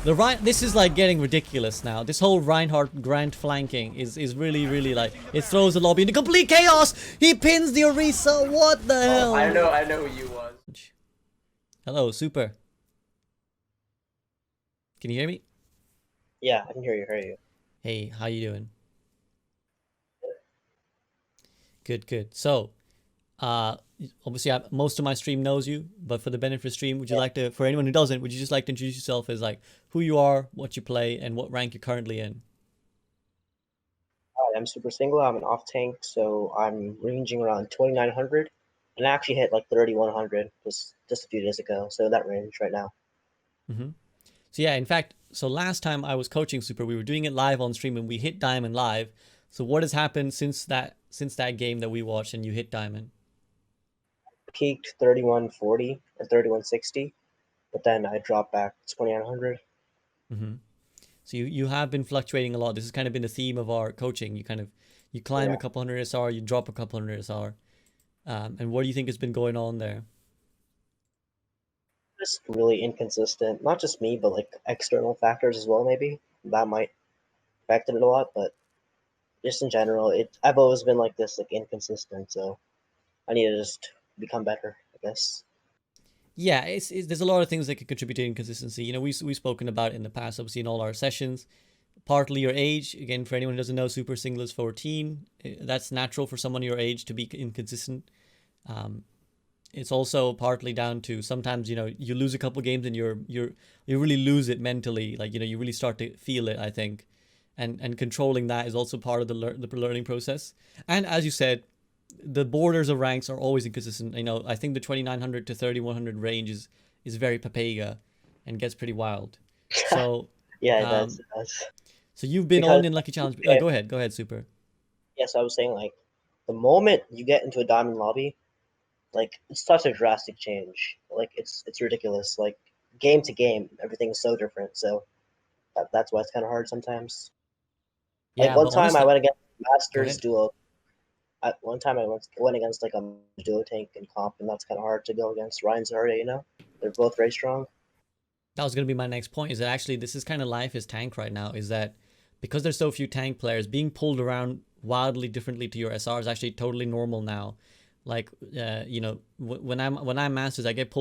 This is like getting ridiculous now. This whole Reinhardt Grant flanking is really like, it throws the lobby into complete chaos. He pins the Orisa. What the hell? I know who you was. Hello, Super. Can you hear me? Yeah, I can hear you. Hey, how you doing? Good. So, obviously most of my stream knows you, but for the benefit of stream, would you like to, for anyone who doesn't, would you just like to introduce yourself as like who you are, what you play, and what rank you're currently in? Hi, I'm SuperSingla's. I'm an off tank, so I'm ranging around 2900, and I actually hit like 3100 just a few days ago. So that range right now. So yeah, in fact, so last time I was coaching Super, we were doing it live on stream and we hit Diamond live. So what has happened since that game that we watched and you hit Diamond? Peaked 3140 or 3160, but then I dropped back 2900. So you have been fluctuating a lot. This has kind of been the theme of our coaching. You climb a couple hundred SR, you drop a couple hundred SR. And what do you think has been going on there? Just really inconsistent. Not just me, but like external factors as well. Maybe that might affect it a lot, but just in general, I've always been like this, like inconsistent. So I need to just become better, I guess. Yeah, there's a lot of things that could contribute to inconsistency. You know, we've spoken about it in the past, obviously in all our sessions. Partly your age. Again, for anyone who doesn't know, SuperSingla's 14. That's natural for someone your age to be inconsistent. It's also partly down to sometimes, you know, you lose a couple games and you really lose it mentally. Like, you know, you really start to feel it, I think. And controlling that is also part of the learning process. And as you said, the borders of ranks are always inconsistent. You know, I think the 2900 to 3100 range is very Papega and gets pretty wild. So yeah, it does. So you've been on in Lucky Challenge. Go ahead, Super. Yeah, so I was saying, like, the moment you get into a diamond lobby, like, it's such a drastic change. Like, it's ridiculous. Like, game to game, everything is so different. So that's why it's kind of hard sometimes. Like, Yeah, one but time honestly, I went against Masters duo. One time I went against like a duo tank in comp, and that's kind of hard to go against. Ryan Zarya, you know, they're both very strong. That was going to be my next point, is that actually this is kind of life as tank right now, is that because there's so few tank players, being pulled around wildly differently to your SR is actually totally normal now. Like, you know, when I'm Masters, I get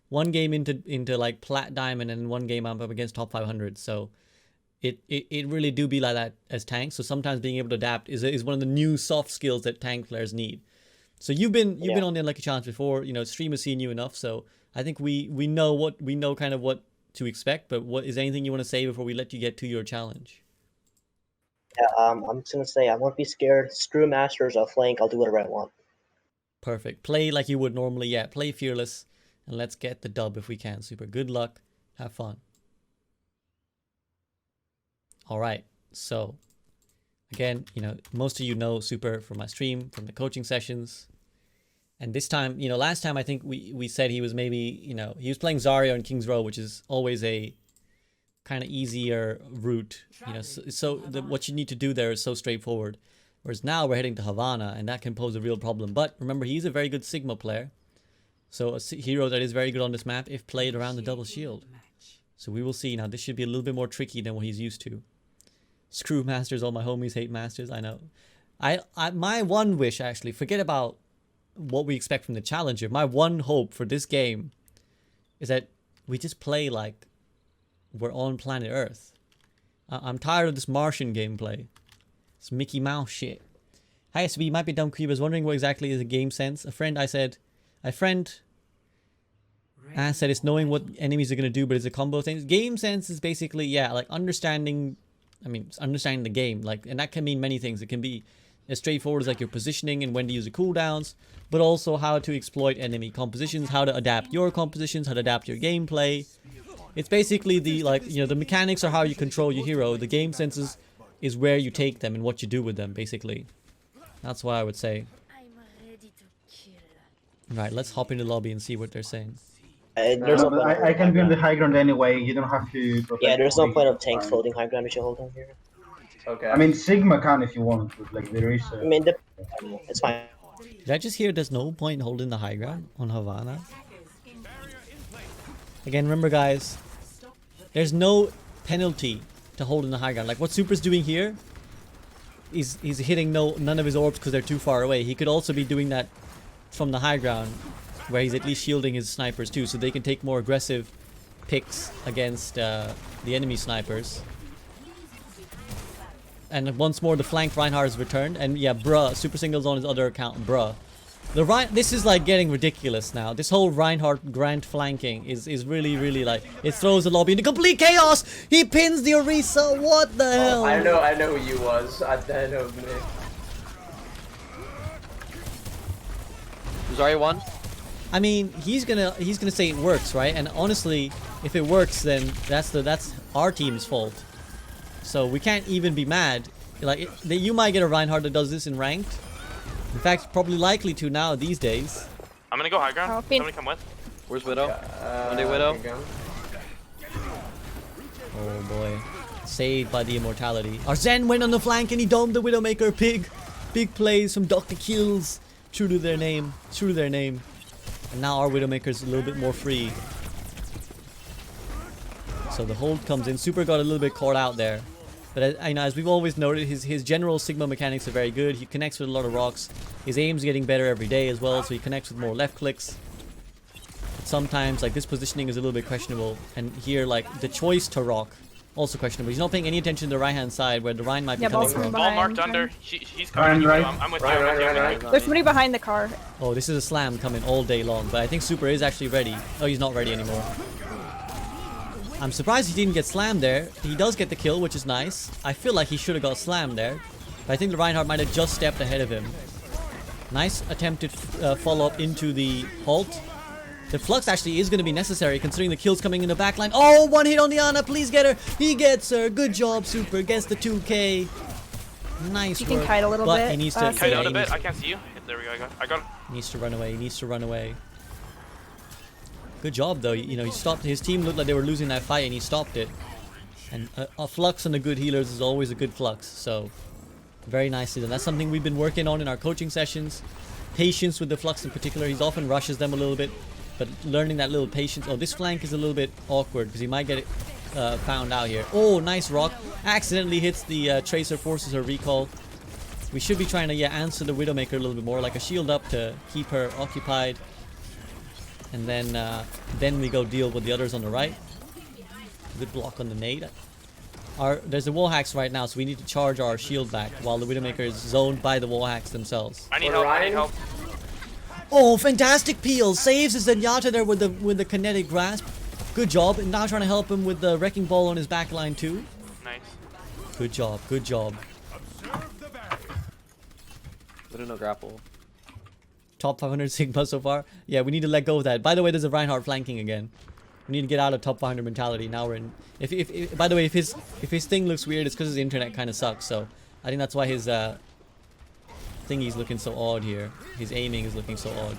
one game into like plat diamond, and one game I'm up against top 500. So it really do be like that as tanks. So sometimes being able to adapt is one of the new soft skills that tank players need. So you've been on the Lucky Challenge before. You know, stream has seen you enough, so I think we know kind of what to expect. But what is anything you want to say before we let you get to your challenge? Yeah, I'm just gonna say I won't be scared. Screw Masters. I'll flank. I'll do whatever I want. Perfect. Play like you would normally. Yeah, play fearless, and let's get the dub if we can. Super. Good luck. Have fun. All right. So, again, you know, most of you know Super from my stream, from the coaching sessions. And this time, you know, last time I think we said he was maybe, you know, he was playing Zarya and King's Row, which is always a kind of easier route. You know, what you need to do there is so straightforward. Whereas now we're heading to Havana, and that can pose a real problem. But remember, he's a very good Sigma player. So a hero that is very good on this map if played around the double shield. So we will see. Now, this should be a little bit more tricky than what he's used to. Screw Masters, all my homies hate Masters, I know. My one wish, actually, forget about what we expect from the Challenger. My one hope for this game is that we just play like we're on planet Earth. I'm tired of this Martian gameplay. It's Mickey Mouse shit. Hi SVB, might be dumb creep. I was wondering what exactly is a game sense. A friend said it's knowing what enemies are going to do, but it's a combo thing. Game sense is basically, yeah, like understanding the game, like, and that can mean many things. It can be as straightforward as like your positioning and when to use the cooldowns, but also how to exploit enemy compositions, how to adapt your compositions, how to adapt your gameplay. It's basically the, like, you know, the mechanics are how you control your hero. The game senses is where you take them and what you do with them, basically. That's what I would say. Right, let's hop into the lobby and see what they're saying. I can be on the high ground anyway. You don't have to. Yeah, there's no point of tanks holding high ground if you hold on here. Okay. I mean, Sigma can if you want, but like there is. I mean, it's fine. Did I just hear there's no point holding the high ground on Havana? Again, remember guys, there's no penalty to holding the high ground. Like what Super's doing here, he's hitting none of his orbs because they're too far away. He could also be doing that from the high ground, where he's at least shielding his snipers too, so they can take more aggressive picks against the enemy snipers. And once more, the flank Reinhardt has returned, and yeah, bruh, SuperSingla's on his other account, bruh. This is like getting ridiculous now. This whole Reinhardt Grant flanking is really like, it throws the lobby into complete chaos. He pins the Orisa. What the hell? I know who you was. I know me. Zarya won. I mean, he's gonna say it works, right? And honestly, if it works, then that's our team's fault. So we can't even be mad. Like you might get a Reinhardt that does this in ranked. In fact, probably likely to now these days. I'm gonna go high ground. Okay. Somebody come with. Where's Widow? Monday Widow. Oh boy, saved by the immortality. Our Zen went on the flank and he domed the Widowmaker. Big plays from Dr. Kills. True to their name. And now our Widowmaker's a little bit more free. So the hold comes in. Super got a little bit caught out there. But I know, as we've always noted, his general Sigma mechanics are very good. He connects with a lot of rocks. His aim's getting better every day as well, so he connects with more left clicks. But sometimes, like, this positioning is a little bit questionable. And here, like, the choice to rock, also questionable. He's not paying any attention to the right-hand side, where the Rhine might be coming from. Ball marked under. He's coming. Right. I'm with you. There's somebody behind the car. Oh, this is a slam coming all day long. But I think Super is actually ready. Oh, he's not ready anymore. I'm surprised he didn't get slammed there. He does get the kill, which is nice. I feel like he should have got slammed there. But I think the Reinhardt might have just stepped ahead of him. Nice attempted follow-up into the halt. The flux actually is going to be necessary considering the kills coming in the backline. Oh, one hit on the Ana. Please get her. He gets her. Good job, Super. Gets the 2k. Nice work. He can kite a little but bit. He needs to Kite out a he bit. needs- I can't see you. There we go. I got it. He needs to run away. He needs to run away. Good job, though. You know, he stopped. His team looked like they were losing that fight, and he stopped it. And a flux on the good healers is always a good flux. So, very nicely done. That's something we've been working on in our coaching sessions. Patience with the flux in particular. He often rushes them a little bit, but learning that little patience. Oh, this flank is a little bit awkward because he might get it found out here. Oh, nice rock. Accidentally hits the Tracer, forces her recall. We should be trying to answer the Widowmaker a little bit more, like a shield up to keep her occupied. And then we go deal with the others on the right. Good block on the nade. There's the wall hacks right now, so we need to charge our shield back while the Widowmaker is zoned by the wall hacks themselves. I need help. Oh, fantastic peel! Saves his Zenyatta there with the kinetic grasp. Good job. And now trying to help him with the wrecking ball on his backline too. Nice. Good job. Widow no grapple. Top 500 Sigma so far. Yeah, we need to let go of that. By the way, there's a Reinhardt flanking again. We need to get out of top 500 mentality. Now we're in. If by the way, if his thing looks weird, it's because his internet kind of sucks. So I think that's why his thingy's looking so odd here. His aiming is looking so odd.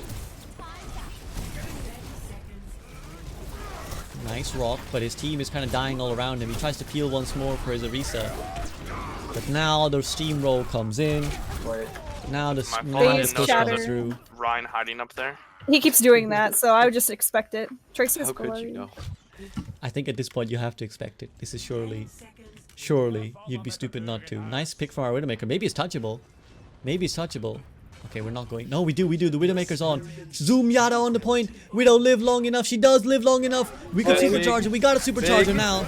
Nice rock, but his team is kind of dying all around him. He tries to peel once more for his Orisa. But now the steamroll comes in. Now the Base push shatter. comes through. Ryan hiding up there. He keeps doing that, so I would just expect it. Tracer's How could below you know? I think at this point you have to expect it. This is surely you'd be stupid not to. Nice pick from our Widowmaker. Maybe it's touchable. Okay, we're not going. No, we do. The Widowmaker's on. Zoom Yada on the point. Widow live long enough. She does live long enough. We can supercharge her. We got a supercharger now.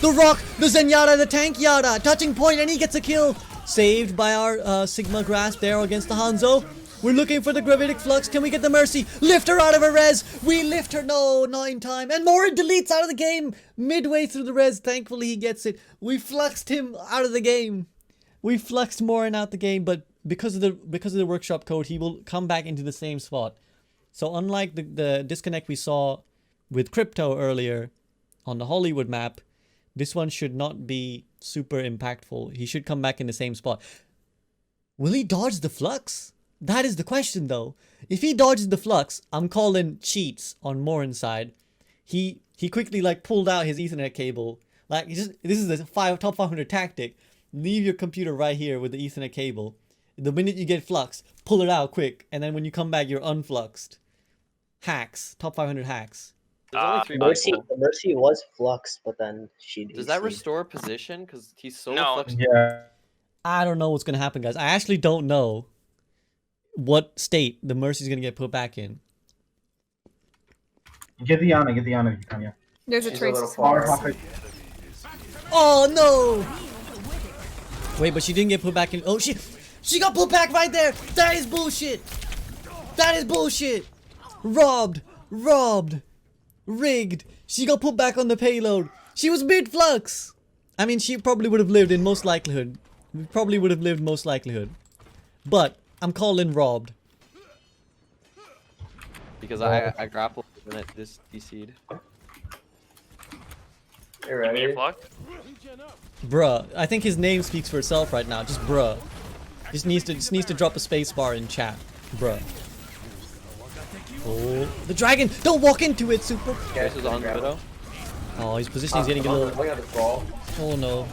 The rock, the Zenyatta, the tank Yada. Touching point, and he gets a kill. Saved by our Sigma grasp there against the Hanzo. We're looking for the gravitic flux. Can we get the mercy? Lift her out of her res. We lift her. No, not in time. And Morin deletes out of the game midway through the res. Thankfully, he gets it. We fluxed him out of the game. We fluxed Morin out the game, but because of the workshop code, he will come back into the same spot. So unlike the disconnect we saw with Crypto earlier on the Hollywood map, this one should not be super impactful. He should come back in the same spot. Will he dodge the flux? That is the question, though. If he dodges the flux, I'm calling cheats on Morin's side. He quickly pulled out his Ethernet cable. This is the top 500 tactic. Leave your computer right here with the Ethernet cable. The minute you get flux, pull it out quick, and then when you come back, you're unfluxed. Hacks. Top 500 hacks. There's only 3 Mercy, people. the Mercy was Flux, but then she. Does that restore position? Because he's so No. flexible. Yeah. I don't know what's gonna happen, guys. I actually don't know what state the Mercy's gonna get put back in. Get the Ana if you can, yeah. There's a She's a trace. little Far far. halfway. Oh no! Wait, but she didn't get put back in. Oh, she got put back right there. That is bullshit. That is bullshit. Robbed, rigged. She got put back on the payload. She was mid flux. I mean, she probably would have lived in most likelihood. Probably would have lived most likelihood. But I'm calling robbed. Because I grappled when it just DC'd. You ready? Mid block. Bruh, I think his name speaks for itself right now. Just bruh. Just needs to drop a space bar in chat. Bruh. Oh, the dragon! Don't walk into it, Super! This is on the widow. Oh, his positioning's getting a little. Look at this ball. Oh no.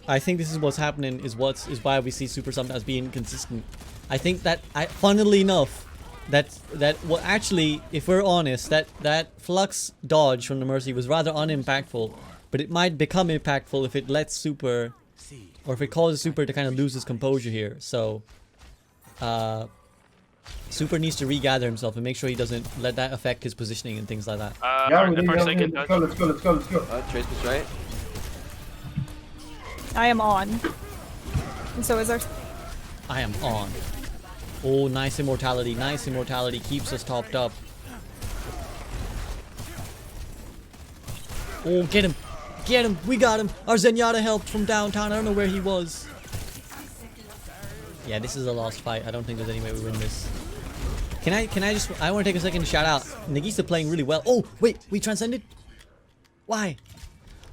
I think this is what's happening. Is why we see Super sometimes being consistent. I think that funnily enough, well actually, if we're honest, that flux dodge from the Mercy was rather unimpactful, but it might become impactful if it lets Super, or if it causes Super to kind of lose his composure here. So, Super needs to regather himself and make sure he doesn't let that affect his positioning and things like that. Yeah, we The did. first Yeah, second, let's go. Trace was right. I am on. And so is our. I am on. Oh, nice immortality. Nice immortality keeps us topped up. Oh, get him. Get him. We got him. Our Zenyatta helped from downtown. I don't know where he was. Yeah, this is a lost fight. I don't think there's any way we win this. I want to take a second to shout out. Nagisa playing really well. Oh, wait. We transcended? Why?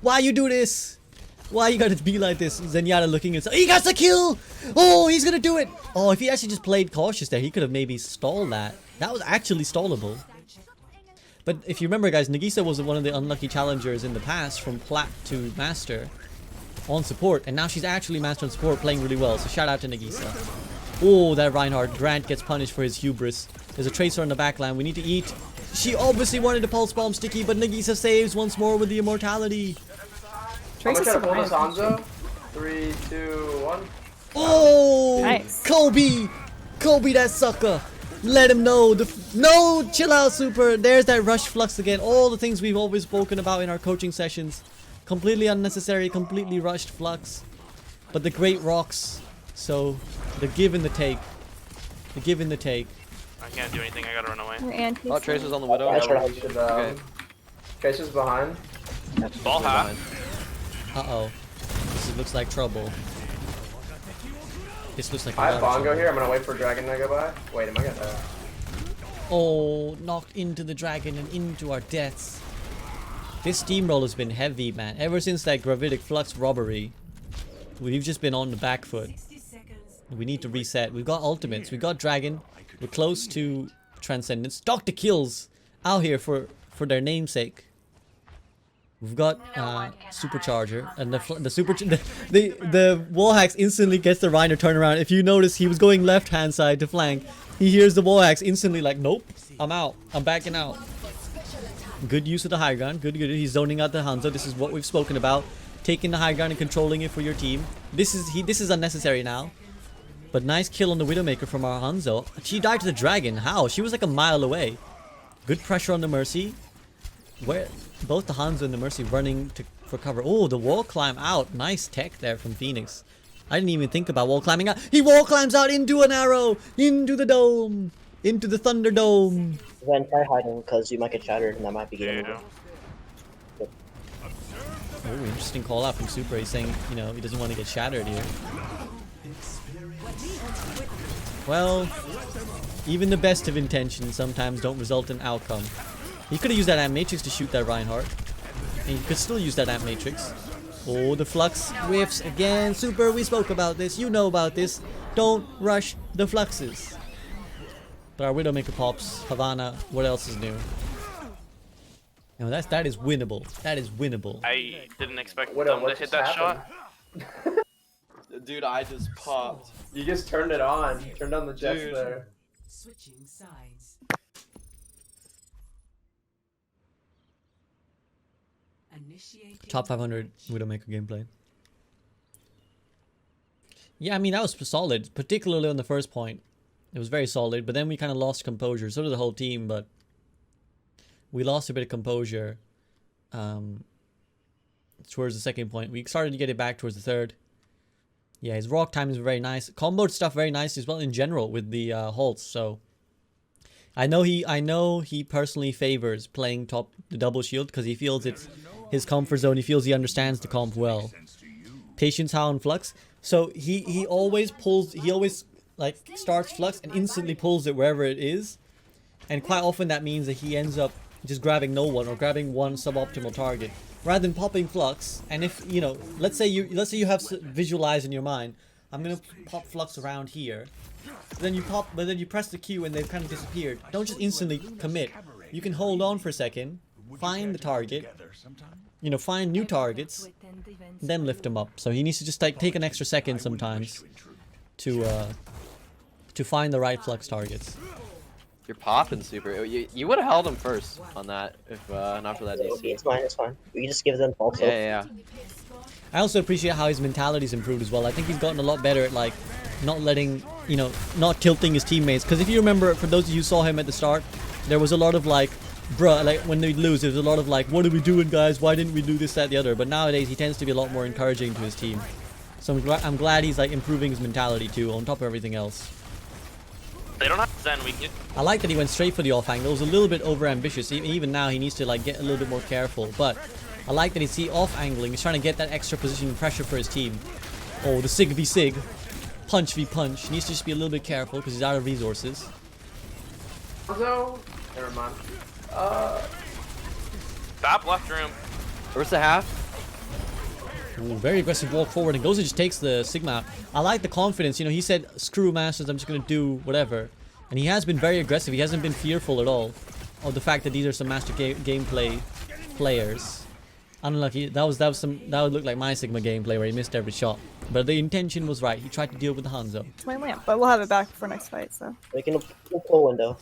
Why you do this? Why you gotta be like this? Zenyatta looking at... He got the kill! Oh, he's gonna do it! Oh, if he actually just played cautious there, he could have maybe stalled that. That was actually stallable. But if you remember, guys, Nagisa was one of the unlucky challengers in the past from Plat to Master on support. And now she's actually Master on support, playing really well. So shout out to Nagisa. Oh, that Reinhardt. Grant gets punished for his hubris. There's a Tracer on the backline. We need to eat. She obviously wanted to pulse bomb Sticky, but Nagisa saves once more with the immortality. I'm Trace gonna is try to pull this surviving. Hanzo. 3, 2, 1. Oh, Nice. Kobe that sucker. Let him know. No, chill out, Super. There's that rush flux again. All the things we've always spoken about in our coaching sessions. Completely unnecessary, completely rushed flux. But the great rocks. So, the give and the take. The give and the take. I can't do anything. I gotta run away. And Oh, Trace was on the widow. I tried. We should, Okay. Tracer's behind. Ball half. Uh-oh. Looks like trouble. This looks like a I lot have of Bongo trouble. here. I'm gonna wait for Dragon to go by. Wait, am I gonna... Oh, knocked into the dragon and into our deaths. This steamroll has been heavy, man. Ever since that gravitic flux robbery, we've just been on the back foot. We need to reset. We've got ultimates. We've got dragon. We're close to transcendence. Dr. Kills out here for their namesake. We've got supercharger and the wall hacks instantly gets the Reiner turnaround. If you notice, he was going left hand side to flank. He hears the wall hacks instantly like, nope, I'm out. I'm backing out. Good use of the high ground. Good. He's zoning out the Hanzo. This is what we've spoken about. Taking the high ground and controlling it for your team. This is unnecessary now. But nice kill on the Widowmaker from our Hanzo. She died to the dragon. How? She was like a mile away. Good pressure on the Mercy. Where both the Hanzo and the Mercy running for cover. Oh, the wall climb out. Nice tech there from Phoenix. I didn't even think about wall climbing out. He wall climbs out into an arrow. Into the dome. Into the Thunderdome. Then try hiding because you might get shattered and that might be game Yeah. over. Oh, interesting call out from Super. He's saying, you know, he doesn't want to get shattered here. Well, even the best of intentions sometimes don't result in outcome. He could have used that Amp Matrix to shoot that Reinhardt. And he could still use that Amp Matrix. Oh, the Flux whiffs again. Super, we spoke about this. You know about this. Don't rush the Fluxes. But our Widowmaker pops. Havana, what else is new? No, that is winnable. That is winnable. I didn't expect What them to just hit that happened? shot. Dude, I just popped. You just turned it on. Turned on the jets Dude. there. Switching sides. Top 500 Widowmaker gameplay. Yeah, I mean, that was solid, particularly on the first point. It was very solid, but then we kind of lost composure. So did the whole team, but we lost a bit of composure towards the second point. We started to get it back towards the third. Yeah, his rock time is very nice. Combo stuff very nice as well in general with the halts. So I know he personally favors playing top the double shield because he feels it's his comfort zone. He feels he understands the comp well. Patience, how and flux. So he always pulls. He always like starts flux and instantly pulls it wherever it is, and quite often that means that he ends up just grabbing no one or grabbing one suboptimal target rather than popping flux. And if you know, let's say you have visualized in your mind, I'm gonna pop flux around here. Then you pop, but then you press the Q and they've kind of disappeared. Don't just instantly commit. You can hold on for a second, find the target, you know, find new targets, then lift them up. So he needs to just like take an extra second sometimes to find the right flux targets. You're popping super. You would have held him first on that if not for that DC. It's fine, it's fine. We can just give them false hope. Yeah. I also appreciate how his mentality's improved as well. I think he's gotten a lot better at like not letting, you know, not tilting his teammates. Because if you remember, for those of you who saw him at the start, there was a lot of like, bruh, like when they lose, there's a lot of like, what are we doing, guys? Why didn't we do this, that, the other? But nowadays he tends to be a lot more encouraging to his team. So I'm glad he's like improving his mentality too, on top of everything else. They don't have Zen. We can. I like that he went straight for the off angle. It was a little bit over ambitious. Even now he needs to like get a little bit more careful. But I like that he's off angling. He's trying to get that extra position pressure for his team. Oh, the Sig v Sig. Punch v punch. He needs to just be a little bit careful because he's out of resources. So, never mind. Bap left room. Where's the half? Ooh, very aggressive walk forward, and Goza just takes the Sigma out. I like the confidence. You know, he said, screw Masters, I'm just going to do whatever. And he has been very aggressive. He hasn't been fearful at all of the fact that these are some Master gameplay players. Unlucky. That would look like my Sigma gameplay where he missed every shot. But the intention was right. He tried to deal with the Hanzo. It's my lamp, but we'll have it back for next fight, so. We can pull window.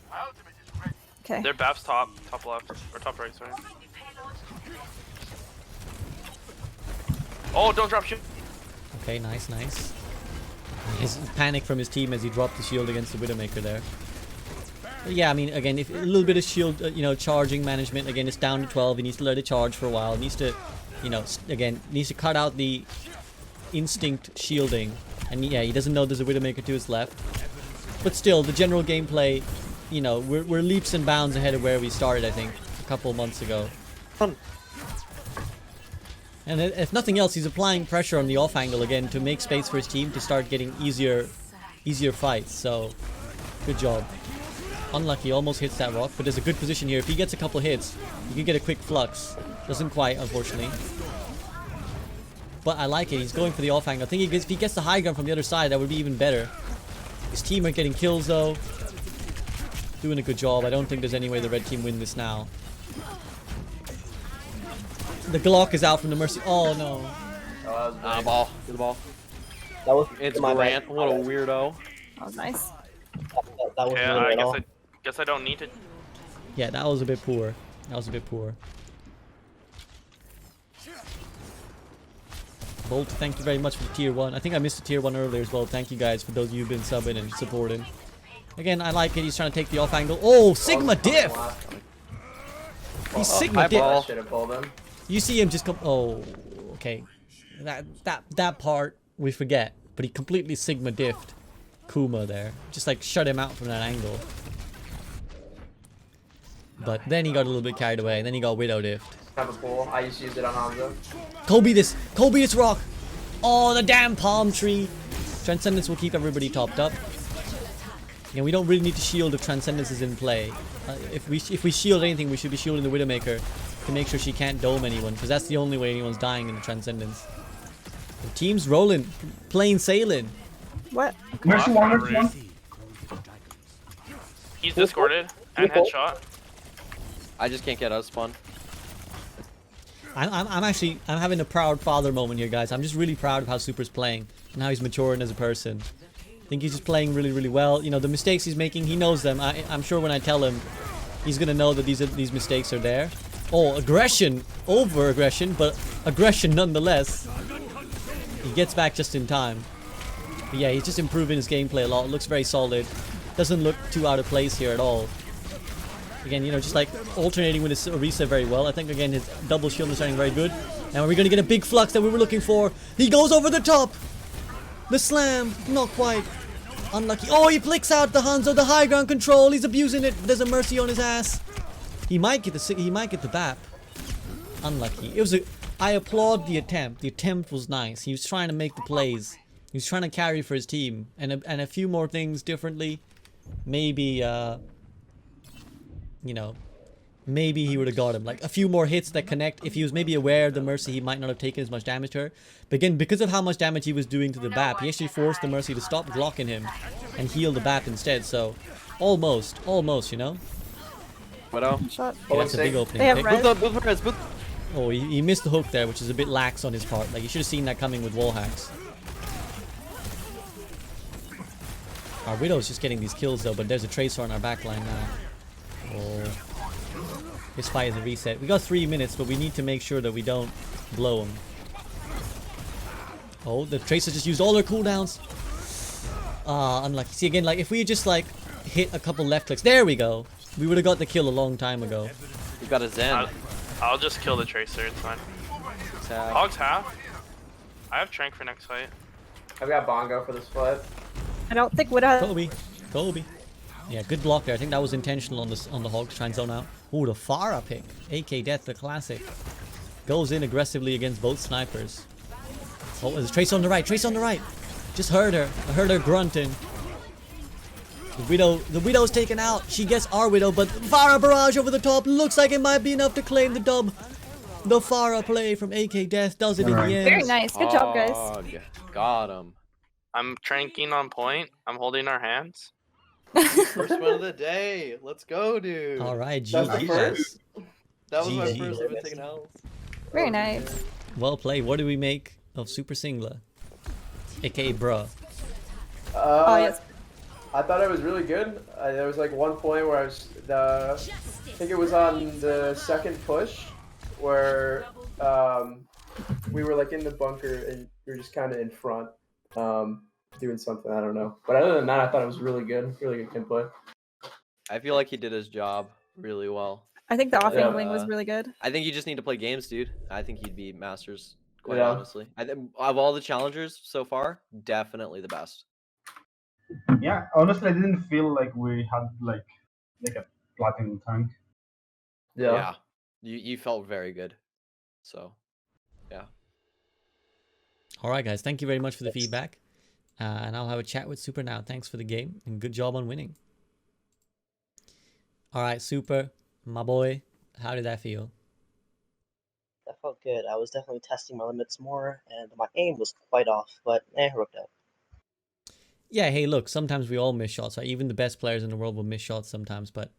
Okay. Their Bap's top left, or top right, sorry. Oh, don't drop shit. Okay, nice. His panic from his team as he dropped the shield against the Widowmaker there. But yeah, I mean, again, if a little bit of shield, you know, charging management. Again, it's down to 12. He needs to let it charge for a while. He needs to, you know, again, needs to cut out the instinct shielding. And yeah, he doesn't know there's a Widowmaker to his left. But still, the general gameplay, you know, we're leaps and bounds ahead of where we started, I think, a couple of months ago. And if nothing else, he's applying pressure on the off angle again to make space for his team to start getting easier fights. So, good job. Unlucky, almost hits that rock, but there's a good position here. If he gets a couple hits, you can get a quick flux. Doesn't quite, unfortunately. But I like it. He's going for the off angle. I think if he gets the high ground from the other side, that would be even better. His team are getting kills though. Doing a good job. I don't think there's any way the red team win this now. The Glock is out from the Mercy. Oh no. Ball. Good ball. That was It's my Grant. bad. What a weirdo. That was nice. That was Yeah, really at all. guess I don't need to. Yeah, that was a bit poor. Bolt, thank you very much for the tier 1. I think I missed the tier 1 earlier as well. Thank you guys for those of you who've been subbing and supporting. Again, I like it. He's trying to take the off angle. Oh, Sigma diff! He's Sigma diff. I should have pulled him. You see him just come. Oh, okay. That part we forget, but he completely Sigma diffed Kuma there. Just like shut him out from that angle. But then he got a little bit carried away. Then he got Widow diffed. Have a pull. I used to use it on Hanzo. Kobe this rock. Oh, the damn palm tree. Transcendence will keep everybody topped up. Yeah, we don't really need to shield if Transcendence is in play. If we shield anything, we should be shielding the Widowmaker to make sure she can't dome anyone, because that's the only way anyone's dying in the Transcendence. The team's rolling, plain sailing. What? Mercy one. He's discorded and headshot. I just can't get out of spawn. I'm having a proud father moment here, guys. I'm just really proud of how Super's playing and how he's maturing as a person. I think he's just playing really, really well. You know, the mistakes he's making, he knows them. I'm sure when I tell him, he's gonna know that these mistakes are there. Oh, aggression over aggression, but aggression nonetheless. He gets back just in time. But yeah, he's just improving his gameplay a lot. Looks very solid. Doesn't look too out of place here at all. Again, you know, just like alternating with his Orisa very well. I think, again, his double shield is starting very good. And we're going to get a big flux that we were looking for. He goes over the top. The slam. Not quite. Unlucky. Oh, he flicks out the Hanzo, the high ground control. He's abusing it. There's a mercy on his ass. He might get the BAP. Unlucky. It was a... I applaud the attempt. The attempt was nice. He was trying to make the plays. He was trying to carry for his team. And a few more things differently. Maybe, you know, maybe he would have got him. Like, a few more hits that connect. If he was maybe aware of the Mercy, he might not have taken as much damage to her. But again, because of how much damage he was doing to the BAP, he actually forced the Mercy to stop glocking him and heal the BAP instead. So, almost, you know? Widow. Shot. Okay, that's a big opening They have pick. red. Both res, both. Oh, he missed the hook there, which is a bit lax on his part. Like, you should have seen that coming with wall hacks. Our Widow's just getting these kills though, but there's a Tracer on our backline now. Oh. This fight is a reset. We got 3 minutes, but we need to make sure that we don't blow him. Oh, the Tracer just used all her cooldowns. Ah, unlucky. See, again, like, if we just, like, hit a couple left clicks. There we go. We would have got the kill a long time ago. You got a Zen. I'll just kill the Tracer, it's fine. Hog's half. I have Trank for next fight. I've got Bongo for the split. I don't think Widow. Kobe. Yeah, good block there. I think that was intentional on the Hog to try and zone out. Ooh, the Farah pick. AK Death, the classic. Goes in aggressively against both snipers. Oh, there's Trace on the right. Trace on the right. Just heard her. I heard her grunting. The Widow's taken out. She gets our Widow, but Farah barrage over the top. Looks like it might be enough to claim the dub. The Farah play from AK Death does it in the end. Very nice. Good job, guys. Hog. Got him. I'm tranking on point. I'm holding our hands. First one of the day. Let's go, dude. All right, That's the GG. first? That was my GG. first ever taken health. Very nice. Well played. What do we make of SuperSingla? AKA bruh. Oh, yes. I thought it was really good. There was like one point where I think it was on the second push where we were like in the bunker and we were just kind of in front doing something, I don't know. But other than that, I thought it was really good gameplay. I feel like he did his job really well. I think the off Yeah. angling was really good. I think you just need to play games, dude. I think he'd be Masters, quite Yeah. honestly. I think of all the challengers so far, definitely the best. Yeah, honestly, I didn't feel like we had like a platinum tank. Yeah. You felt very good. So, yeah. All right, guys. Thank you very much for the feedback. And I'll have a chat with Super now. Thanks for the game and good job on winning. All right, Super, my boy. How did that feel? That felt good. I was definitely testing my limits more, and my aim was quite off, but it worked out. Yeah, hey, look, sometimes we all miss shots. Right? Even the best players in the world will miss shots sometimes. But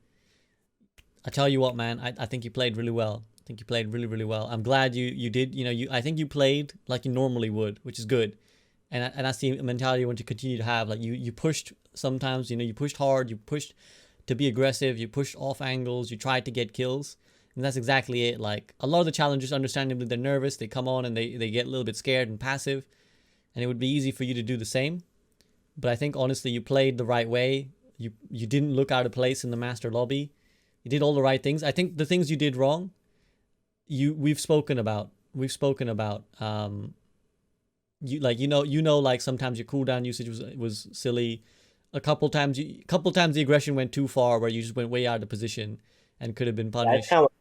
I tell you what, man, I think you played really well. I think you played really, really well. I'm glad you did. You know, I think you played like you normally would, which is good. And that's the mentality I want to continue to have. Like you pushed sometimes. You know, you pushed hard. You pushed to be aggressive. You pushed off angles. You tried to get kills. And that's exactly it. Like a lot of the challengers, understandably, they're nervous. They come on and they get a little bit scared and passive. And it would be easy for you to do the same. But I think, honestly, you played the right way. You didn't look out of place in the master lobby. You did all the right things. I think the things you did wrong, we've spoken about. Like sometimes your cooldown usage was silly. A couple times the aggression went too far, where you just went way out of position and could have been I punished. kind of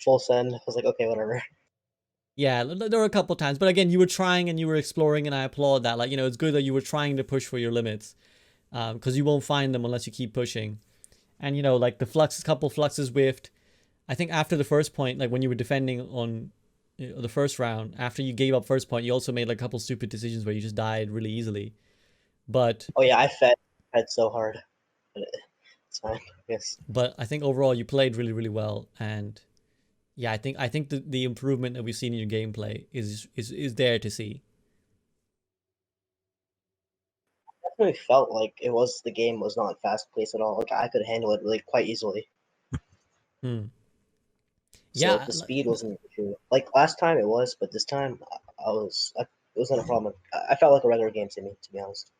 full send. I was like, okay, whatever. Yeah, there were a couple times, but again, you were trying and you were exploring, and I applaud that. Like, you know, it's good that you were trying to push for your limits, because you won't find them unless you keep pushing. And you know, like the couple fluxes whiffed. I think after the first point, like when you were defending on the first round, after you gave up first point, you also made like a couple stupid decisions where you just died really easily. But Oh yeah, I fed so hard. But it's fine, I guess. But I think overall you played really, really well, and yeah, I think the improvement that we've seen in your gameplay is there to see. Definitely felt like the game was not fast paced at all. Like I could handle it really quite easily. So Yeah, the speed wasn't an issue. Like last time it was, but this time it wasn't a problem. I felt like a regular game to me, to be honest.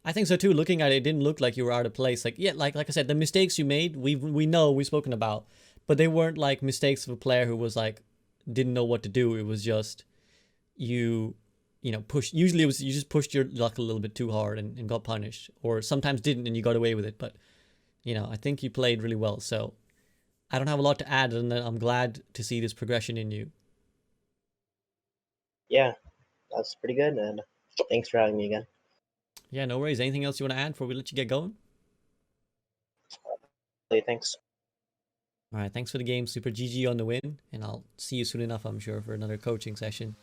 I think so too. Looking at it, it didn't look like you were out of place. Like yeah, like I said, the mistakes you made, we know we've spoken about, but they weren't like mistakes of a player who was like didn't know what to do. It was just you know push. Usually it was you just pushed your luck a little bit too hard and got punished, or sometimes didn't and you got away with it. But you know I think you played really well. So I don't have a lot to add, and I'm glad to see this progression in you. Yeah, that's pretty good, and thanks for having me again. Yeah, no worries. Anything else you want to add before we let you get going? Hey, thanks. All right, thanks for the game. Super GG on the win, and I'll see you soon enough, I'm sure, for another coaching session.